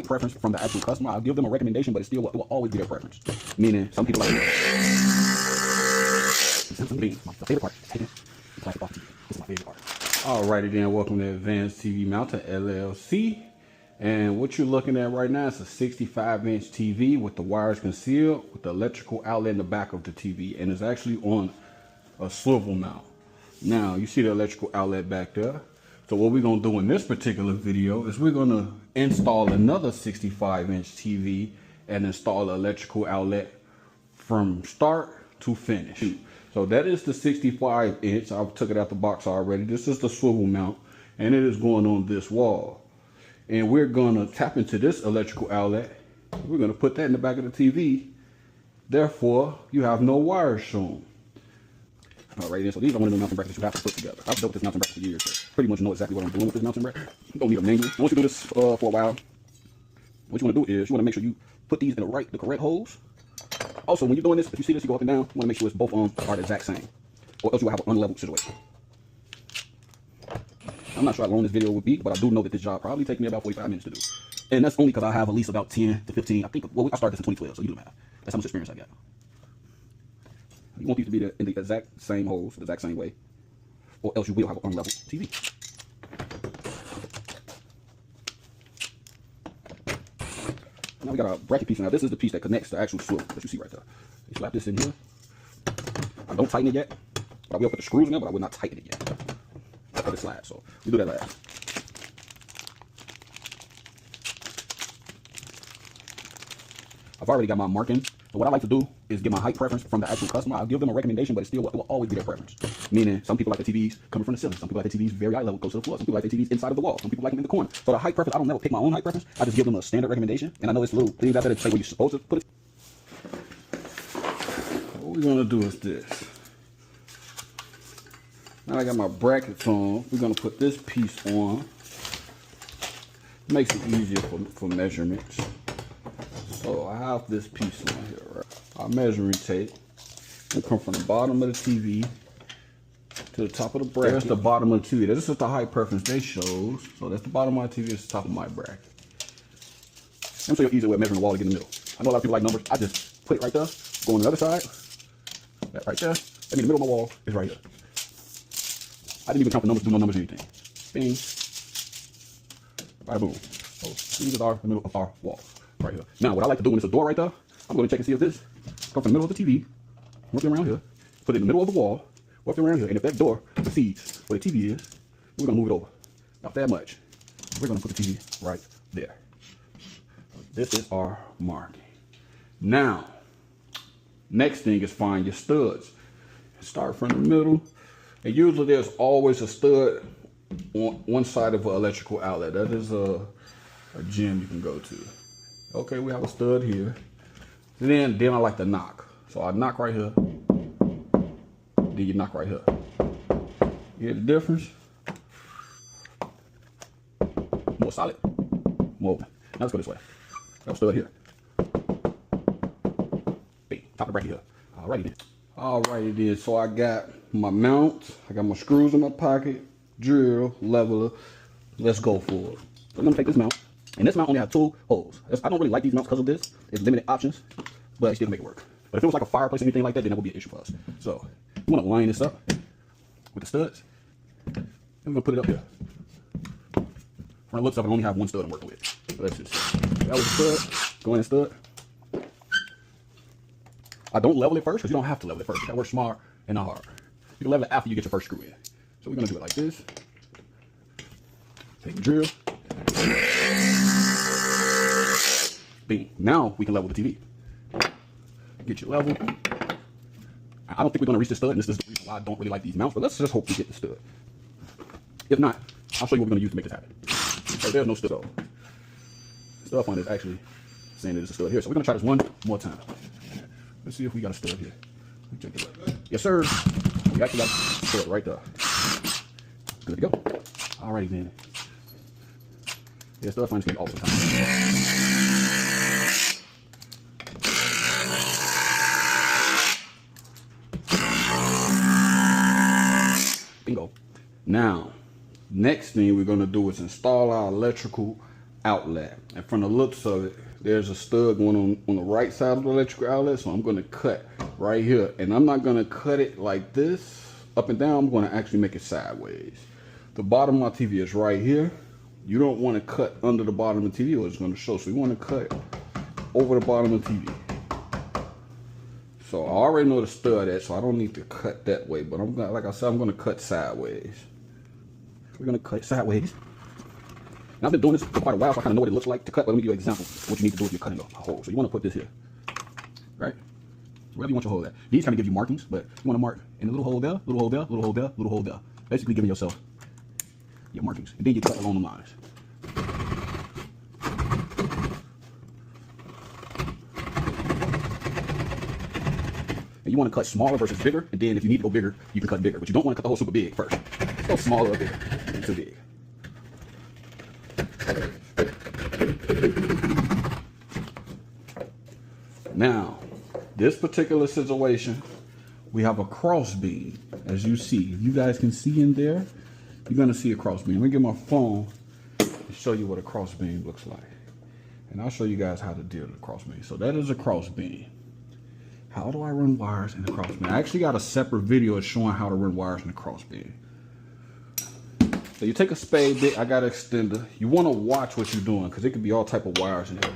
height preference from the actual customer. I'll give them a recommendation, but it will always be their preference. Meaning, some people like my favorite part. Taking the plastic off TV. This is my favorite part. Alrighty then, welcome to Advanced TV Mountain LLC. And what you're looking at right now is a 65-inch TV with the wires concealed, with the electrical outlet in the back of the TV, and it's actually on a swivel mount. Now you see the electrical outlet back there. So what we're gonna do in this particular video is we're gonna install another 65-inch TV and install the electrical outlet from start to finish. So that is the 65-inch. I've took it out the box already. This is the swivel mount, and it is going on this wall. And we're gonna tap into this electrical outlet. We're gonna put that in the back of the TV. Therefore, you have no wires shown. All right, so these are one of the mountain brackets you have to put together. I've dealt with this mountain bracket for years, so pretty much know exactly what I'm doing with this mountain bracket. You don't need a manual. Once you do this for a while, what you want to do is you want to make sure you put these in the correct holes. Also, when you're doing this, if you see this, you go up and down. You want to make sure it's both arms are the exact same, or else you will have an unleveled situation. I'm not sure how long this video will be, but I do know that this job probably take me about 45 minutes to do. And that's only because I have at least about 10 to 15. I think, well, I started this in 2012, so you do the math. That's how much experience I got. You want these to be in the exact same holes, the exact same way, or else you will have an unleveled TV. Now we got a bracket piece. Now this is the piece that connects the actual swivel that you see right there. You slap this in here. I don't tighten it yet, but I will put the screws in there, but I will not tighten it yet. Let it slide, so we do that last. I've already got my marking. So what I like to do is get my height preference from the actual customer. I'll give them a recommendation, but it will always be their preference. Meaning, some people like the TVs coming from the ceiling. Some people like the TVs very high level, go to the floor. Some people like the TVs inside of the wall. Some people like them in the corner. So the height preference, I don't never pick my own height preference. I just give them a standard recommendation. And I know it's little things out there that say where you're supposed to put it. What we're gonna do is this. Now I got my brackets on. We're gonna put this piece on. Makes it easier for measurements. So I have this piece on here, right? Our measuring tape. It come from the bottom of the TV to the top of the bracket. There's the bottom of the TV. This is the height preference they shows. So that's the bottom of my TV. It's the top of my bracket. Let me show you an easy way of measuring the wall to get in the middle. I know a lot of people like numbers. I just put it right there. Go on the other side. That right there. I mean, the middle of my wall is right here. I didn't even count the numbers, do no numbers or anything. Bing. Right, boom. So these are the middle of our wall. Right here. Now, what I like to do when it's a door right there, I'm going to check and see if this comes from the middle of the TV, working around here, put it in the middle of the wall, working around here, and if that door exceeds where the TV is, we're going to move it over. Not that much. We're going to put the TV right there. This is our marking. Now, next thing is find your studs. Start from the middle, and usually there's always a stud on one side of an electrical outlet. That is a gym you can go to. Okay, we have a stud here. Then I like to knock. So I knock right here. Then you knock right here. You hear the difference? More solid. More open. Now let's go this way. Got a stud here. Bing, top of the bracket here. Alrighty then. Alrighty then. So I got my mount. I got my screws in my pocket. Drill, leveler. Let's go for it. So I'm gonna take this mount. And this mount only has 2 holes. I don't really like these mounts because of this. It's limited options, but I still make it work. But if it was like a fireplace or anything like that, then that would be an issue for us. So you want to line this up with the studs. And we're gonna put it up here. From the looks of it, I only have 1 stud I'm working with. So let's just see. That was a stud. Go in and stud. I don't level it first because you don't have to level it first. You gotta work smart and not hard. You can level it after you get your first screw in. So we're gonna do it like this. Take the drill. Bing. Now we can level the TV. Get your level. I don't think we're going to reach the stud, and this is the reason why I don't really like these mounts, but let's just hope we get the stud. If not, I'll show you what we're going to use to make this happen. So there's no stud. So stud finder is actually saying that it's a stud here. So we're going to try this one more time. Let's see if we got a stud here. Check it out. Yes, sir. We actually got a stud right there. Good to go. Alrighty then. Yeah, stud finder's going to be awesome time. Bingo. Now, next thing we're going to do is install our electrical outlet. And from the looks of it, there's a stud going on the right side of the electrical outlet. So I'm going to cut right here. And I'm not going to cut it like this, up and down. I'm going to actually make it sideways. The bottom of my TV is right here. You don't want to cut under the bottom of the TV or it's going to show. So you want to cut over the bottom of the TV. So I already know the stud at, so I don't need to cut that way. But I'm gonna, like I said, I'm going to cut sideways. We're going to cut sideways. And I've been doing this for quite a while, so I kind of know what it looks like to cut. But let me give you an example of what you need to do if you're cutting a hole. So you want to put this here, right? Wherever you want your hole at. These kind of give you markings, but you want to mark in a little hole there, little hole there, little hole there, little hole there. Basically giving yourself your markings. And then you cut along the lines. And you want to cut smaller versus bigger, and then if you need to go bigger, you can cut bigger. But you don't want to cut the hole super big first. Go smaller or bigger. Too big. Now, this particular situation, we have a cross beam, as you see. If you guys can see in there, you're going to see a cross beam. Let me get my phone and show you what a cross beam looks like. And I'll show you guys how to deal with a cross beam. So that is a cross beam. How do I run wires in a cross beam? I actually got a separate video showing how to run wires in a cross beam. So you take a spade bit, I got an extender. You want to watch what you're doing because it could be all type of wires in there.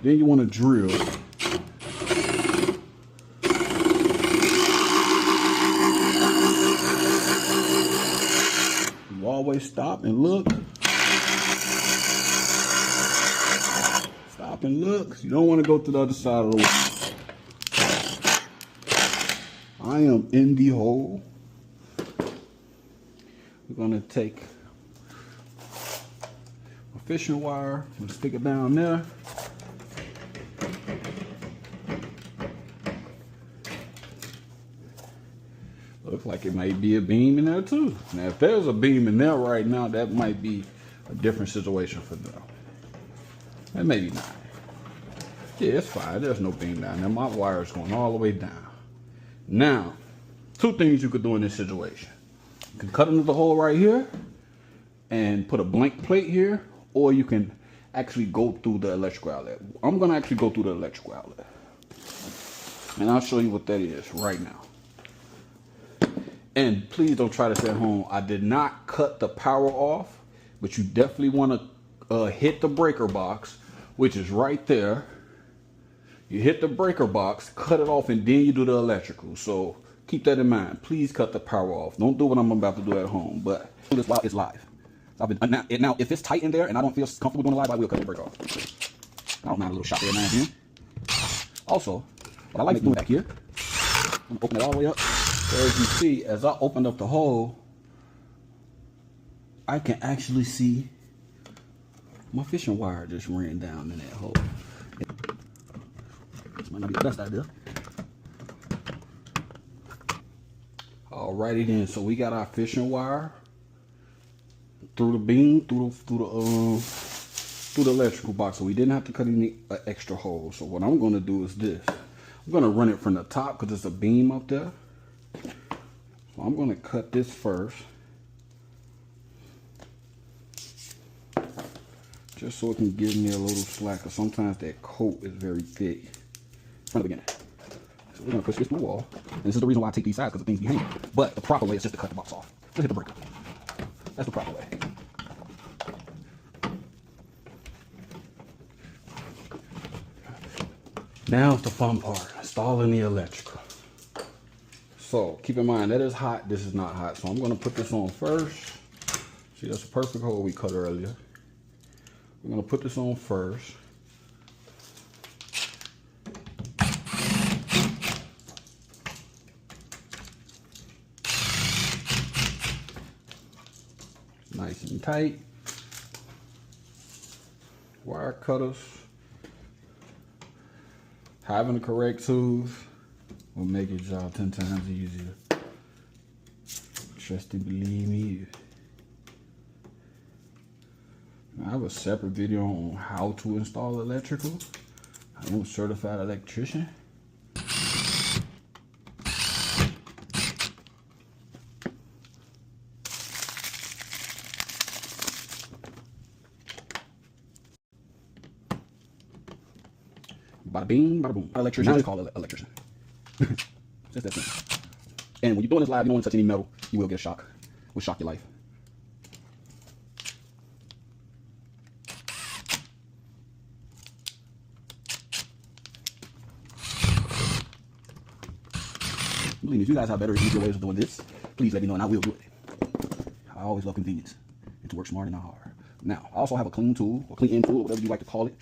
Then you want to drill. You always stop and look. Stop and look. You don't want to go to the other side of the wall. I am in the hole. We're gonna take a fishing wire and stick it down there. Looks like it might be a beam in there too. Now, if there's a beam in there right now, that might be a different situation for them. And maybe not. Yeah, it's fine. There's no beam down there. My wire is going all the way down. Now, two things you could do in this situation. You can cut into the hole right here and put a blank plate here, or you can actually go through the electrical outlet. I'm going to actually go through the electrical outlet. And I'll show you what that is right now. And please don't try this at home. I did not cut the power off, but you definitely want to hit the breaker box, which is right there. You hit the breaker box, cut it off, and then you do the electrical. So keep that in mind. Please cut the power off. Don't do what I'm about to do at home, but do this while it's live. Now, if it's tight in there and I don't feel comfortable doing it live, I will cut the breaker off. I don't mind a little shot there now and then. Also, what I like doing back here, I'm gonna open it all the way up. So as you see, as I opened up the hole, I can actually see my fishing wire just ran down in that hole. This might not be the best idea. Alrighty then, so we got our fishing wire through the beam, through the electrical box. So we didn't have to cut any extra holes. So what I'm going to do is this. I'm going to run it from the top because there's a beam up there. So I'm going to cut this first, just so it can give me a little slack. Because sometimes that coat is very thick. From the beginning. So we're going to push this through the wall. And this is the reason why I take these sides, because the things be hanging. But the proper way is just to cut the box off. Just hit the breaker. That's the proper way. Now it's the fun part, installing the electrical. So keep in mind, that is hot, this is not hot. So I'm going to put this on first. See, that's a perfect hole we cut earlier. We're going to put this on first. Nice and tight. Wire cutters. Having the correct tools will make your job 10 times easier. Trust and believe me. I have a separate video on how to install electrical. I'm a certified electrician. Bada bing, bada boom. Electrician. Now it's called electrician. Just that simple. And when you're doing this live, you don't want to touch any metal. You will get a shock. Will shock your life. Believe me, if you guys have better, easier ways of doing this, please let me know and I will do it. I always love convenience and to work smart and not hard. Now, I also have a clean tool, or clean end tool, or whatever you like to call it,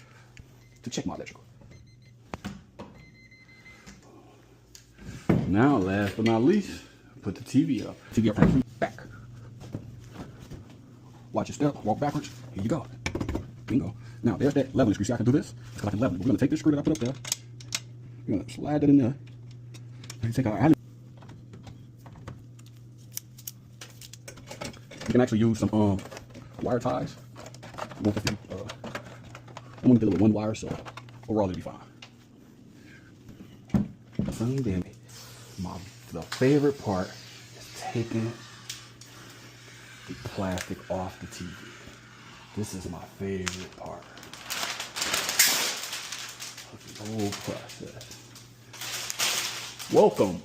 to check my electrical. Now, last but not least, put the TV up. TV up and back. Watch your step, walk backwards. Here you go. Bingo. Now, there's that leveling screw. See, I can do this. It's like a leveling. We're going to take this screw that I put up there. We're going to slide that in there. And take our You can actually use some wire ties. I'm going to do it with one wire, so overall it'll be fine. Then the favorite part is taking the plastic off the TV. This is my favorite part of the whole process. Welcome.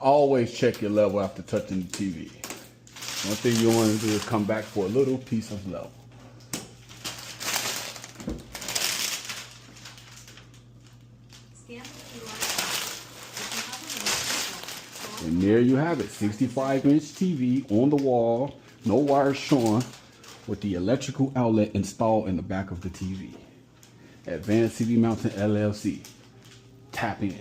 Always check your level after touching the TV. One thing you want to do is come back for a little piece of level. And there you have it, 65-inch TV on the wall, no wires showing, with the electrical outlet installed in the back of the TV. Advanced TV Mountain LLC. Tap in.